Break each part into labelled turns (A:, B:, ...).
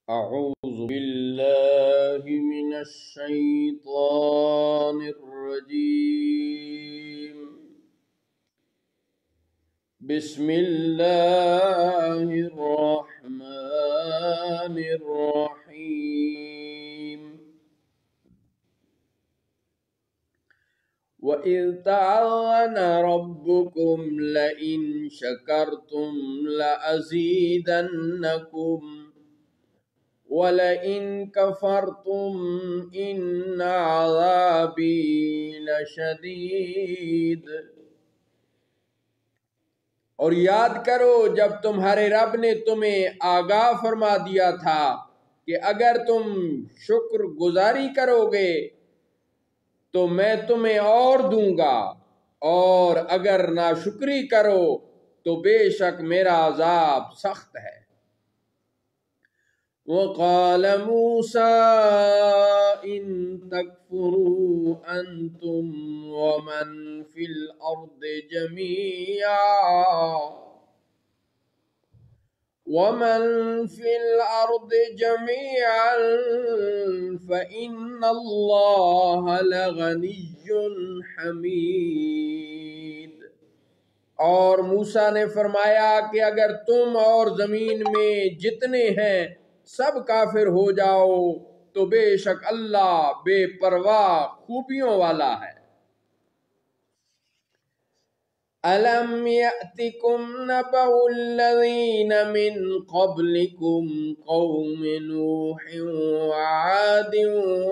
A: أعوذ بالله من الشيطان الرجيم. بسم الله الرحمن الرحيم. وَإِذْ تَعَاذَنَ رَبُّكُمْ لَئِنْ شَكَرْتُمْ لَأَزِيدَنَّكُمْ وَلَئِنْ كَفَرْتُمْ إِنَّ عَذَابِي لَشَدِيدٌ۔ اور یاد کرو جب تمہارے رب نے تمہیں آگاہ فرما دیا تھا کہ اگر تم شکر گزاری کرو گے تو میں تمہیں اور دوں گا، اور اگر ناشکری کرو تو بے شک میرا عذاب سخت ہے۔ وَقَالَ مُوسَىٰ إِن تَكْفُرُوا أَنتُمْ وَمَنْ فِي الْأَرْضِ جَمِيعًا فَإِنَّ اللَّهَ لَغَنِيٌّ حَمِيدٌ۔ اور موسیٰ نے فرمایا کہ اگر تم اور زمین میں جتنے ہیں سب کافر ہو جاؤ تو بے شک اللہ بے پرواہ خوبیوں والا ہے۔ أَلَمْ يَأْتِكُمْ نَبَأُ الَّذِينَ مِنْ قَبْلِكُمْ قَوْمِ نُوحٍ وَعَادٍ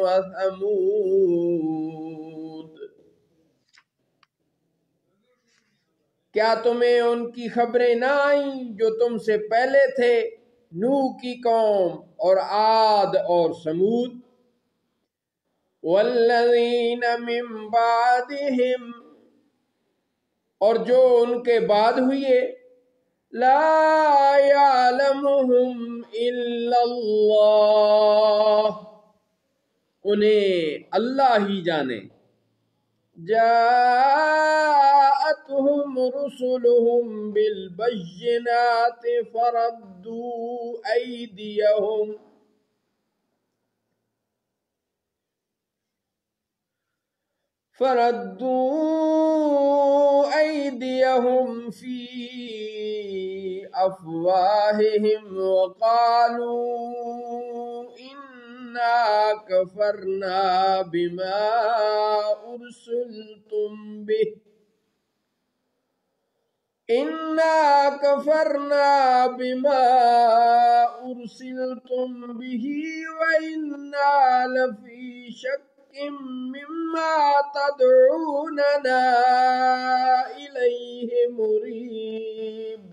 A: وَثَمُودَ۔ کیا تمہیں ان کی خبریں نہ آئیں جو تم سے پہلے تھے، نوح کی قوم اور عاد اور سمود؟ وَالَّذِينَ مِن بَعْدِهِمْ، اور جو ان کے بعد ہوئے، لَا يَعْلَمُهُمْ إِلَّا اللَّهُ، انہیں اللہ ہی جانے۔ جاءتهم رسلهم بالبينات فردوا أيديهم في أفواههم وقالوا إنا كفرنا بما أرسلتم به وإنا لفي شك مما تدعوننا إليه مريب۔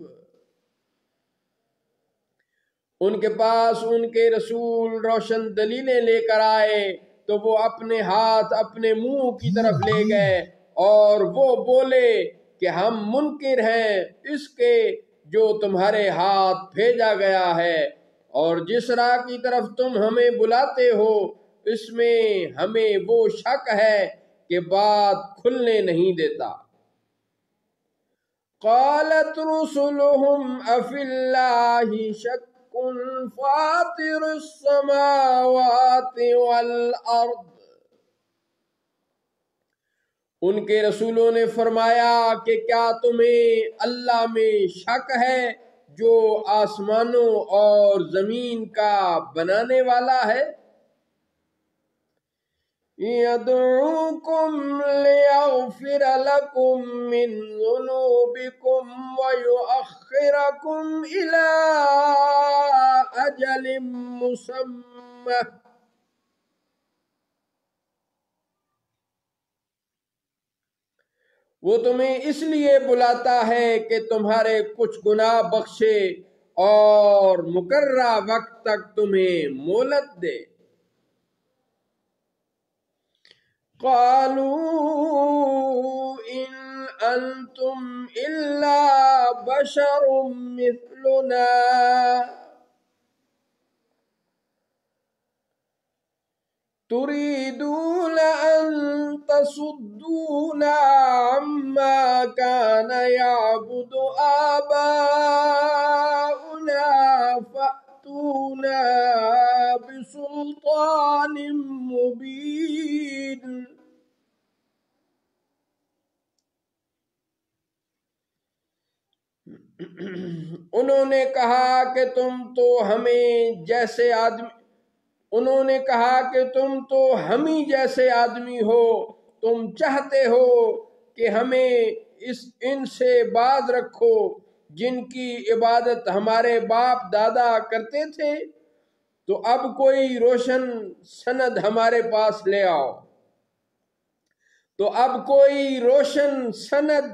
A: ان کے پاس ان کے رسول روشن دلیلیں لے کر آئے تو وہ اپنے ہاتھ اپنے منہ کی طرف لے گئے اور وہ بولے کہ ہم منکر ہیں اس کے جو تمہارے ہاتھ بھیجا گیا ہے، اور جس راہ کی طرف تم ہمیں بلاتے ہو اس میں ہمیں وہ شک ہے کہ بات کھلنے نہیں دیتا۔ قالت رسلهم أفي الله شك فاطر السماوات والأرض، ان کے رسولوں نے فرمایا کہ کیا تمہیں اللہ میں شک ہے جو آسمانوں اور زمین کا بنانے والا ہے؟ يَدْعُوكُمْ لِيَغْفِرَ لَكُمْ مِنْ ذُنُوبِكُمْ وَيُؤَخِّرَكُمْ إِلَىٰ أَجَلٍ مُّسَمًّى، وہ تمہیں اس لیے بلاتا ہے کہ تمہارے کچھ گناہ بخشے اور مقررہ وقت تک تمہیں مہلت دے۔ قالوا إن أنتم إلا بشر مثلنا تريدون أن تصدونا عما كان يعبد آباؤنا فأتونا کہا کہ تم تو ہمیں جیسے آدمی انہوں نے کہا کہ تم تو ہم ہی جیسے آدمی ہو، تم چاہتے ہو کہ ہمیں ان سے باز رکھو جن کی عبادت ہمارے باپ دادا کرتے تھے، تو اب کوئی روشن سند ہمارے پاس لے آؤ، تو اب کوئی روشن سند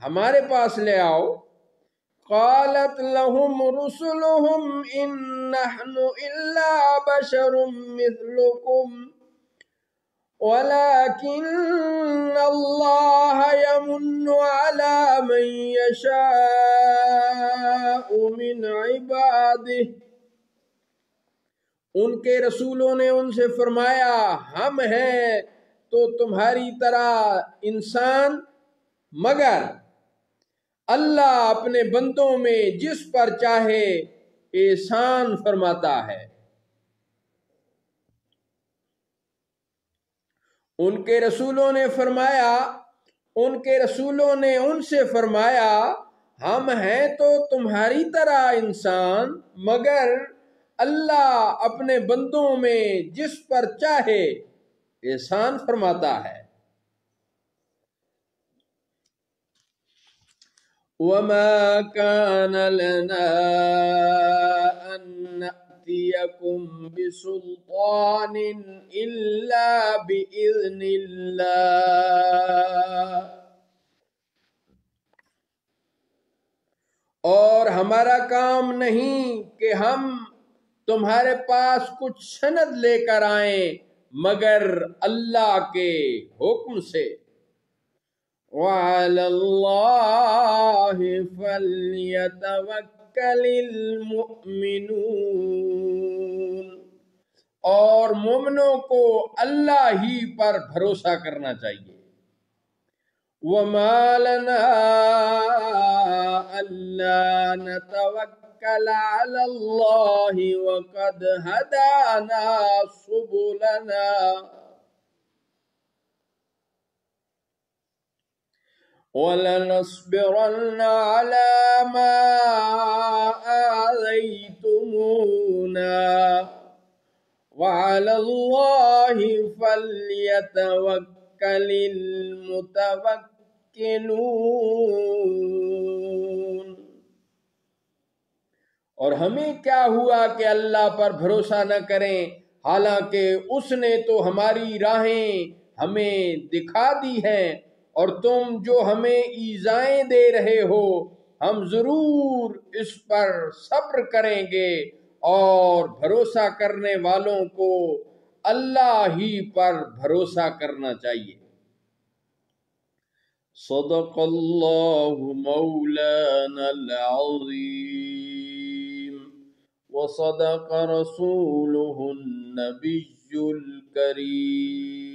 A: ہمارے پاس لے آؤ۔ قالت لهم رسلهم إن نحن إلا بشر مثلكم ولكن الله يمن على من يشاء من عباده۔ ان کے رسولوں نے ان سے فرمایا ہم ہیں تو تمہاری طرح انسان، مگر اللہ اپنے بندوں میں جس پر چاہے احسان فرماتا ہے۔ ان کے رسولوں نے ان سے فرمایا ہم ہیں تو تمہاری طرح انسان، مگر اللہ اپنے بندوں میں جس پر چاہے احسان فرماتا ہے۔ وَمَا كَانَ لَنَا أَن نَأْتِيَكُمْ بِسُلْطَانٍ إِلَّا بِإِذْنِ اللَّهِ، اور ہمارا کام نہیں کہ ہم تمہارے پاس کچھ سند لے کر آئیں مگر اللہ کے حکم سے۔ وَعَلَى اللَّهِ فَلْيَتَوَكَّلِ الْمُؤْمِنُونَ، اور مومنوں کو اللہ ہی پر بھروسہ کرنا چاہیے۔ وَمَا لَنَا أَلَّا نَتَوَكَّلَ عَلَى اللَّهِ وَقَدْ هَدَانَا سُبُلَنَا وَلَنَصْبِرَنَّ عَلَى مَا آذَيْتُمُونَا وَعَلَى اللَّهِ فَلْيَتَوَكَّلِ الْمُتَوَكِّلُونَ۔ اور ہمیں کیا ہوا کہ اللہ پر بھروسہ نہ کریں، حالانکہ اس نے تو ہماری راہیں ہمیں دکھا دی ہیں، اور تم جو ہمیں ایذائیں دے رہے ہو ہم ضرور اس پر صبر کریں گے، اور بھروسہ کرنے والوں کو اللہ ہی پر بھروسہ کرنا چاہیے۔ صدق اللہ مولانا العظیم وصدق رسوله النبی الکریم۔